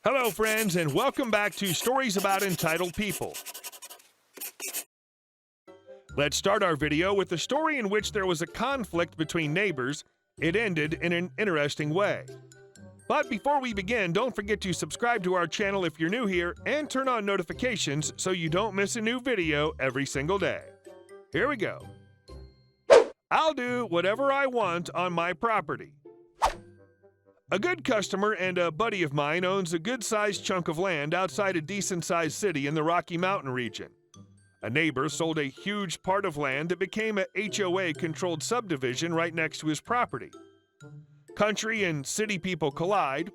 Hello, friends, and welcome back to Stories About Entitled People. Let's start our video with a story in which there was a conflict between neighbors. It ended in an interesting way. But before we begin, don't forget to subscribe to our channel if you're new here and turn on notifications so you don't miss a new video every single day. Here we go. I'll do whatever I want on my property. A good customer and a buddy of mine owns a good-sized chunk of land outside a decent-sized city in the Rocky Mountain region. A neighbor sold a huge part of land that became a HOA-controlled subdivision right next to his property. Country and city people collide.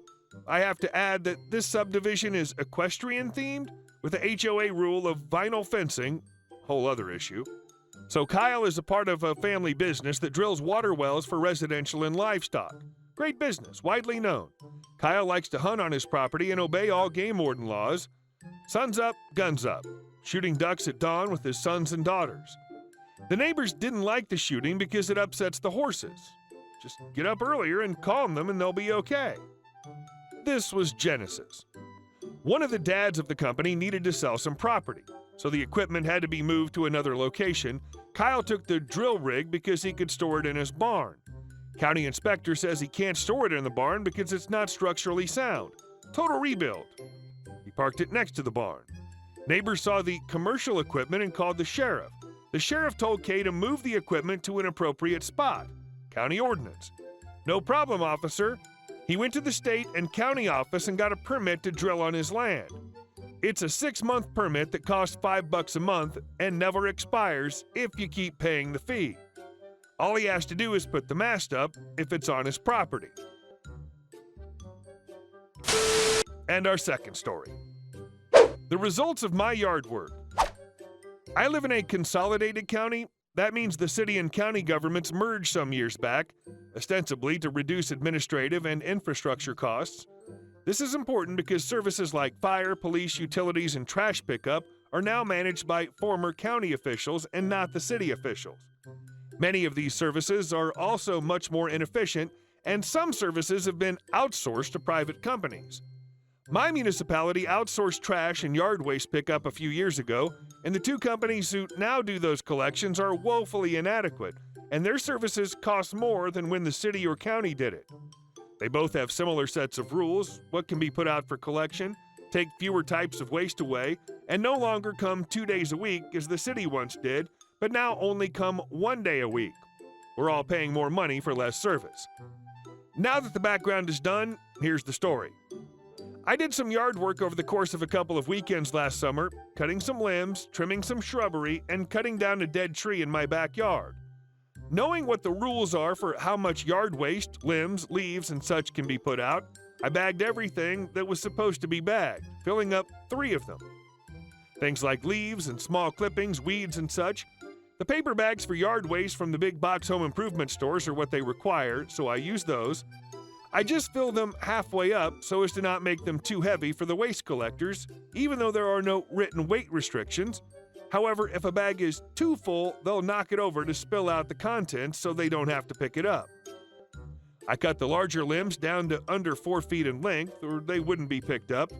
I have to add that this subdivision is equestrian-themed with a HOA rule of vinyl fencing, whole other issue. So Kyle is a part of a family business that drills water wells for residential and livestock. Great business, widely known. Kyle likes to hunt on his property and obey all game warden laws. Sun's up, guns up. Shooting ducks at dawn with his sons and daughters. The neighbors didn't like the shooting because it upsets the horses. Just get up earlier and calm them and they'll be okay. This was Genesis. One of the dads of the company needed to sell some property, so the equipment had to be moved to another location. Kyle took the drill rig because he could store it in his barn. County inspector says he can't store it in the barn because it's not structurally sound. Total rebuild. He parked it next to the barn. Neighbors saw the commercial equipment and called the sheriff. The sheriff told Kay to move the equipment to an appropriate spot. County ordinance. No problem, officer. He went to the state and county office and got a permit to drill on his land. It's a 6-month permit that costs $5 a month and never expires if you keep paying the fee. All he has to do is put the mast up if it's on his property. And our second story. The results of my yard work. I live in a consolidated county. That means the city and county governments merged some years back, ostensibly to reduce administrative and infrastructure costs. This is important because services like fire, police, utilities, and trash pickup are now managed by former county officials and not the city officials. Many of these services are also much more inefficient, and some services have been outsourced to private companies. My municipality outsourced trash and yard waste pickup a few years ago, and the two companies who now do those collections are woefully inadequate, and their services cost more than when the city or county did it. They both have similar sets of rules: what can be put out for collection, take fewer types of waste away, and no longer come 2 days a week as the city once did, but now only come 1 day a week. We're all paying more money for less service. Now that the background is done, here's the story. I did some yard work over the course of a couple of weekends last summer, cutting some limbs, trimming some shrubbery, and cutting down a dead tree in my backyard. Knowing what the rules are for how much yard waste, limbs, leaves, and such can be put out, I bagged everything that was supposed to be bagged, filling up 3 of them. Things like leaves and small clippings, weeds, and such. The paper bags for yard waste from the big box home improvement stores are what they require, so I use those. I just fill them halfway up so as to not make them too heavy for the waste collectors, even though there are no written weight restrictions. However, if a bag is too full, they'll knock it over to spill out the contents so they don't have to pick it up. I cut the larger limbs down to under 4 feet in length, or they wouldn't be picked up.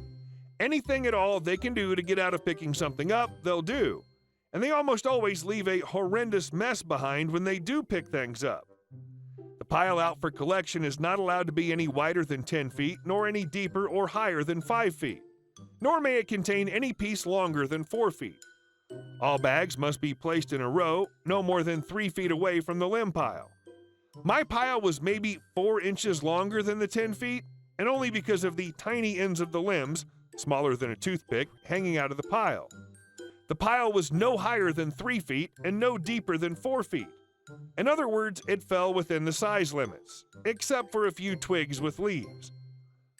Anything at all they can do to get out of picking something up, they'll do. And they almost always leave a horrendous mess behind when they do pick things up. The pile out for collection is not allowed to be any wider than 10 feet, nor any deeper or higher than 5 feet. Nor may it contain any piece longer than 4 feet. All bags must be placed in a row, no more than 3 feet away from the limb pile. My pile was maybe 4 inches longer than the 10 feet, and only because of the tiny ends of the limbs, smaller than a toothpick, hanging out of the pile. The pile was no higher than 3 feet and no deeper than 4 feet. In other words, it fell within the size limits, except for a few twigs with leaves.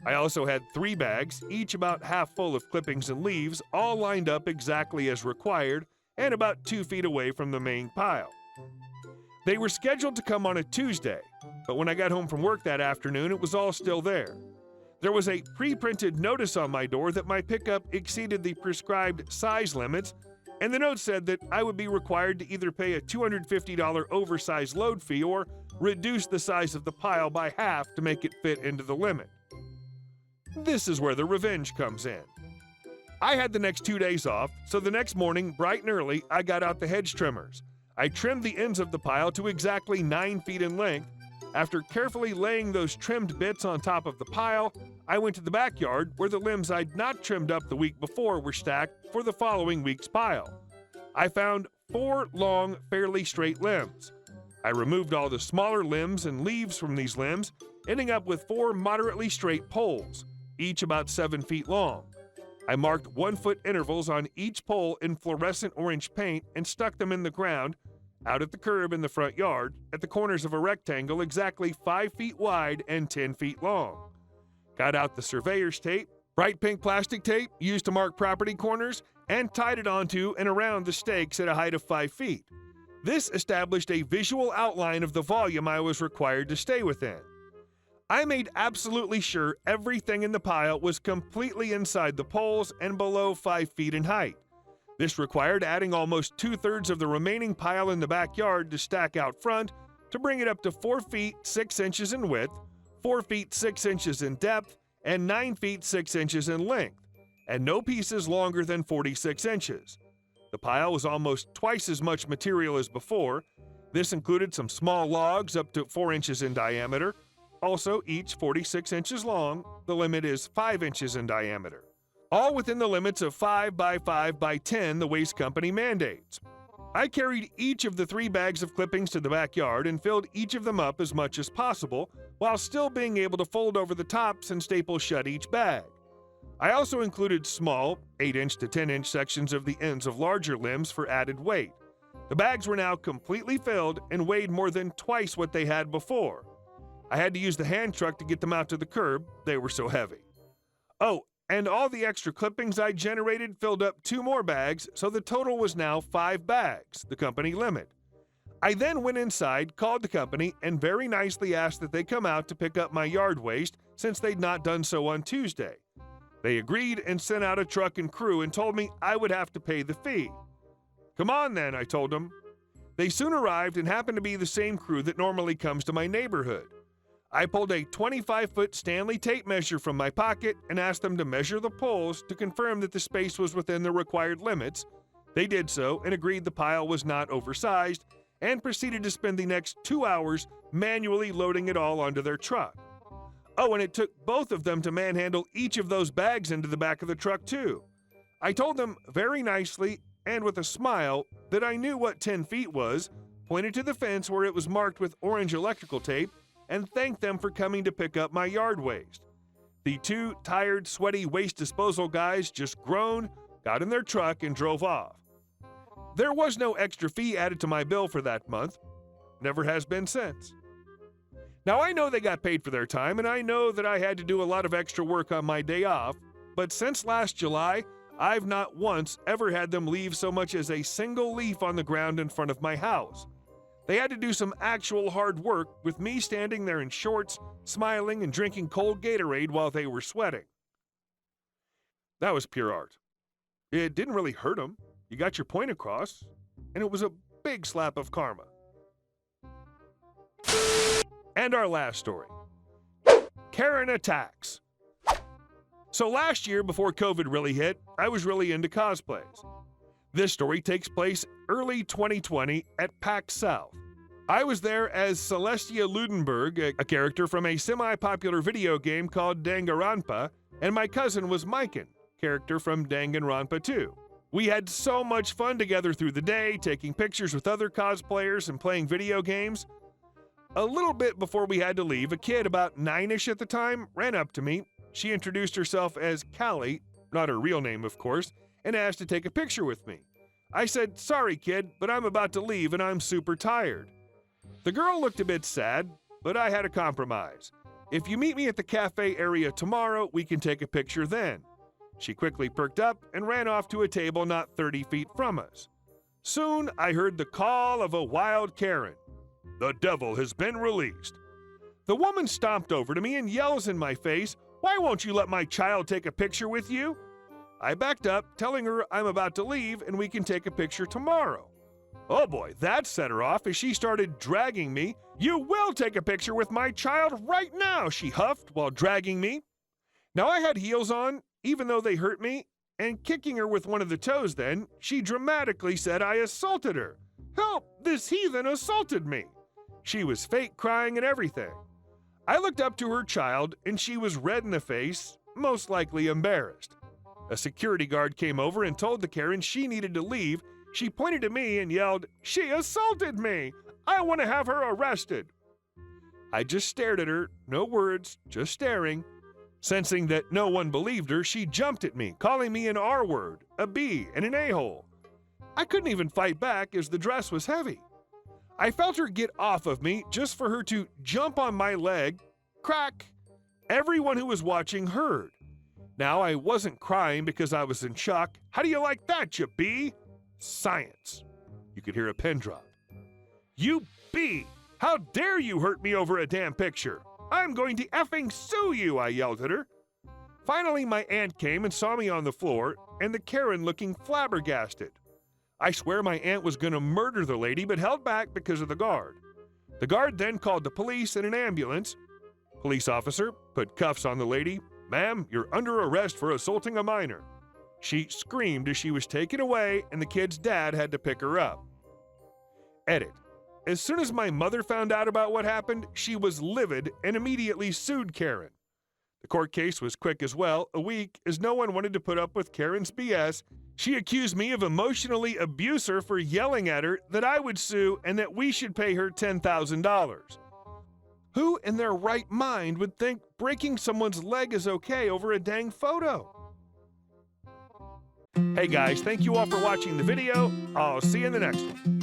I also had 3 bags, each about half full of clippings and leaves, all lined up exactly as required and about 2 feet away from the main pile. They were scheduled to come on a Tuesday, but when I got home from work that afternoon, it was all still there. There was a pre-printed notice on my door that my pickup exceeded the prescribed size limits, and the note said that I would be required to either pay a $250 oversized load fee or reduce the size of the pile by half to make it fit into the limit. This is where the revenge comes in. I had the next 2 days off, so the next morning, bright and early, I got out the hedge trimmers. I trimmed the ends of the pile to exactly 9 feet in length. After carefully laying those trimmed bits on top of the pile, I went to the backyard where the limbs I'd not trimmed up the week before were stacked for the following week's pile. I found 4 long, fairly straight limbs. I removed all the smaller limbs and leaves from these limbs, ending up with 4 moderately straight poles, each about 7 feet long. I marked 1-foot intervals on each pole in fluorescent orange paint and stuck them in the ground, out at the curb in the front yard, at the corners of a rectangle exactly 5 feet wide and 10 feet long. Got out the surveyor's tape, bright pink plastic tape used to mark property corners, and tied it onto and around the stakes at a height of 5 feet. This established a visual outline of the volume I was required to stay within. I made absolutely sure everything in the pile was completely inside the poles and below 5 feet in height. This required adding almost 2/3 of the remaining pile in the backyard to stack out front to bring it up to 4 feet 6 inches in width, 4 feet 6 inches in depth, and 9 feet 6 inches in length, and no pieces longer than 46 inches. The pile was almost twice as much material as before. This included some small logs up to 4 inches in diameter, also each 46 inches long. The limit is 5 inches in diameter. All within the limits of 5 by 5 by 10 the waste company mandates. I carried each of the 3 bags of clippings to the backyard and filled each of them up as much as possible, while still being able to fold over the tops and staple shut each bag. I also included small, 8-inch to 10-inch sections of the ends of larger limbs for added weight. The bags were now completely filled and weighed more than twice what they had before. I had to use the hand truck to get them out to the curb, they were so heavy. Oh, and all the extra clippings I generated filled up 2 more bags, so the total was now 5 bags, the company limit. I then went inside, called the company, and very nicely asked that they come out to pick up my yard waste since they'd not done so on Tuesday. They agreed and sent out a truck and crew and told me I would have to pay the fee. Come on then, I told them. They soon arrived and happened to be the same crew that normally comes to my neighborhood. I pulled a 25-foot Stanley tape measure from my pocket and asked them to measure the poles to confirm that the space was within the required limits. They did so and agreed the pile was not oversized and proceeded to spend the next 2 hours manually loading it all onto their truck. Oh, and it took both of them to manhandle each of those bags into the back of the truck too. I told them very nicely and with a smile that I knew what 10 feet was, pointed to the fence where it was marked with orange electrical tape, and thanked them for coming to pick up my yard waste. The 2 tired, sweaty waste disposal guys just groaned, got in their truck, and drove off. There was no extra fee added to my bill for that month. Never has been since. Now, I know they got paid for their time, and I know that I had to do a lot of extra work on my day off, but since last July, I've not once ever had them leave so much as a single leaf on the ground in front of my house. They had to do some actual hard work with me standing there in shorts, smiling and drinking cold Gatorade while they were sweating. That was pure art. It didn't really hurt them. You got your point across, and it was a big slap of karma. And our last story. Karen attacks. So last year, before COVID really hit, I was really into cosplays. This story takes place early 2020 at PAX South. I was there as Celestia Ludenberg, a character from a semi-popular video game called Danganronpa, and my cousin was Maiken, character from Danganronpa 2. We had so much fun together through the day, taking pictures with other cosplayers and playing video games. A little bit before we had to leave, a kid about 9-ish at the time ran up to me. She introduced herself as Callie, not her real name of course, and asked to take a picture with me. I said, "Sorry kid, but I'm about to leave and I'm super tired." The girl looked a bit sad, but I had a compromise. "If you meet me at the cafe area tomorrow, we can take a picture then." She quickly perked up and ran off to a table not 30 feet from us. Soon I heard the call of a wild Karen. "The devil has been released." The woman stomped over to me and yells in my face, "Why won't you let my child take a picture with you?" I backed up, telling her I'm about to leave and we can take a picture tomorrow. Oh boy, that set her off as she started dragging me. "You will take a picture with my child right now," she huffed while dragging me. Now I had heels on, even though they hurt me, and kicking her with one of the toes then, she dramatically said I assaulted her. Help, this heathen assaulted me. She was fake crying and everything. I looked up to her child, and she was red in the face, most likely embarrassed. A security guard came over and told the Karen she needed to leave. She pointed to me and yelled, "She assaulted me! I want to have her arrested!" I just stared at her, no words, just staring. Sensing that no one believed her, she jumped at me, calling me an R-word, a B, and an a-hole. I couldn't even fight back as the dress was heavy. I felt her get off of me just for her to jump on my leg. Crack! Everyone who was watching heard. Now, I wasn't crying because I was in shock. How do you like that, you B? Science. You could hear a pin drop. You B! How dare you hurt me over a damn picture? I'm going to effing sue you, I yelled at her. Finally, my aunt came and saw me on the floor, and the Karen looking flabbergasted. I swear my aunt was going to murder the lady, but held back because of the guard. The guard then called the police and an ambulance. Police officer put cuffs on the lady. "Ma'am, you're under arrest for assaulting a minor." She screamed as she was taken away, and the kid's dad had to pick her up. Edit. As soon as my mother found out about what happened, she was livid and immediately sued Karen. The court case was quick as well, a week, as no one wanted to put up with Karen's BS. She accused me of emotionally abuse her for yelling at her, that I would sue, and that we should pay her $10,000. Who in their right mind would think breaking someone's leg is okay over a dang photo? Hey guys, thank you all for watching the video. I'll see you in the next one.